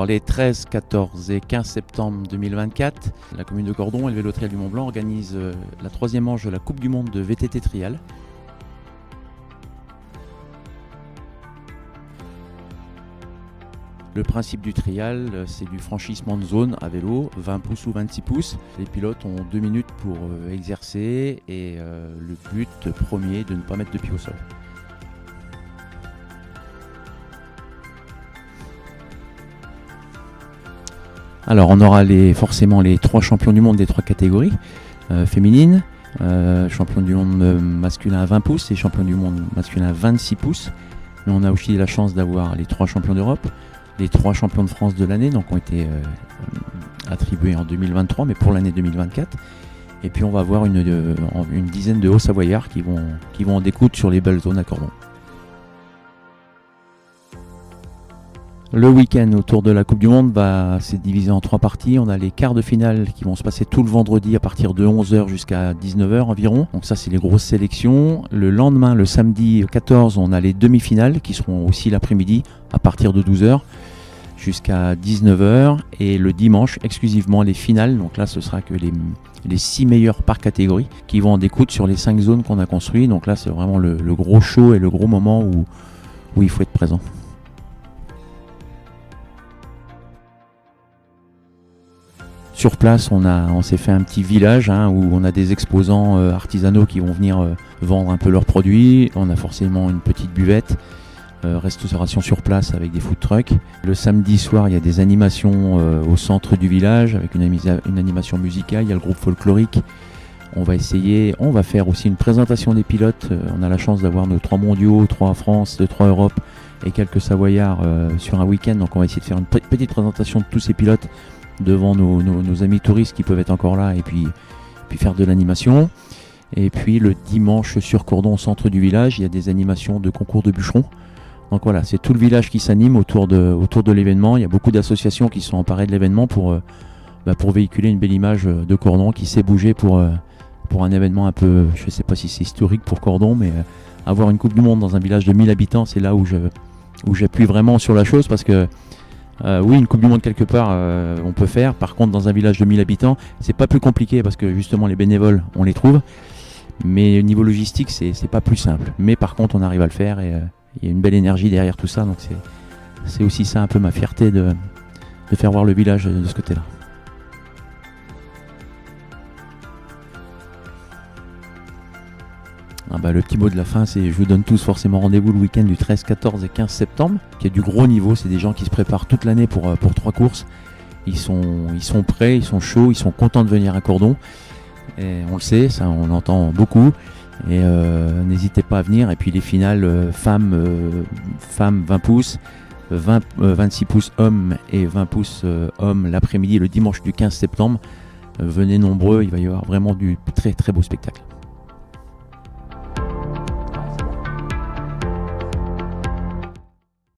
les 13, 14 et 15 septembre 2024, la commune de Cordon et le Vélo Trail du Mont Blanc organisent la 3e manche de la Coupe du Monde de VTT Trial. Le principe du trial, c'est du franchissement de zone à vélo, 20 pouces ou 26 pouces. Les pilotes ont 2 minutes pour exercer et le but premier est de ne pas mettre de pied au sol. Alors on aura forcément les 3 champions du monde des 3 catégories féminines, champion du monde masculin à 20 pouces et champion du monde masculin à 26 pouces. Mais on a aussi la chance d'avoir les 3 champions d'Europe. Les 3 champions de France de l'année donc ont été attribués en 2023, mais pour l'année 2024. Et puis on va avoir une dizaine de Hauts-Savoyards qui vont en découdre sur les belles zones à Cordon. Le week-end autour de la Coupe du Monde c'est divisé en 3 parties. On a les quarts de finale qui vont se passer tout le vendredi à partir de 11h jusqu'à 19h environ. Donc ça c'est les grosses sélections. Le lendemain, le samedi 14, on a les demi-finales qui seront aussi l'après-midi à partir de 12h jusqu'à 19h. Et le dimanche, exclusivement les finales. Donc là ce sera que les 6 meilleurs par catégorie qui vont en découdre sur les 5 zones qu'on a construites. Donc là c'est vraiment le gros show et le gros moment où il faut être présent. Sur place, on s'est fait un petit village où on a des exposants artisanaux qui vont venir vendre un peu leurs produits. On a forcément une petite buvette, restauration sur place avec des food trucks. Le samedi soir, il y a des animations au centre du village avec une animation musicale. Il y a le groupe folklorique. On va faire aussi une présentation des pilotes. On a la chance d'avoir nos 3 mondiaux, 3 France, 3 Europe et quelques Savoyards sur un week-end. Donc on va essayer de faire une petite présentation de tous ces pilotes devant nos amis touristes qui peuvent être encore là et puis faire de l'animation. Et puis le dimanche sur Cordon au centre du village, il y a des animations de concours de bûcherons. Donc voilà, c'est tout le village qui s'anime autour de l'événement. Il y a beaucoup d'associations qui sont emparées de l'événement pour véhiculer une belle image de Cordon qui sait bouger pour un événement un peu, je ne sais pas si c'est historique pour Cordon, mais avoir une Coupe du Monde dans un village de 1000 habitants, c'est là où j'appuie vraiment sur la chose parce que oui, une Coupe du Monde quelque part, on peut faire. Par contre, dans un village de 1000 habitants, c'est pas plus compliqué parce que justement les bénévoles, on les trouve. Mais au niveau logistique, c'est pas plus simple. Mais par contre, on arrive à le faire et il y a une belle énergie derrière tout ça. Donc c'est aussi ça un peu ma fierté de faire voir le village de ce côté-là. Le petit mot de la fin, c'est je vous donne tous forcément rendez-vous le week-end du 13, 14 et 15 septembre, qui est du gros niveau. C'est des gens qui se préparent toute l'année pour 3 courses. Ils sont prêts, ils sont chauds, ils sont contents de venir à Cordon. Et on le sait, ça on l'entend beaucoup. Et n'hésitez pas à venir. Et puis les finales femmes 20 pouces, 26 pouces hommes et 20 pouces hommes l'après-midi, le dimanche du 15 septembre. Venez nombreux, il va y avoir vraiment du très très beau spectacle.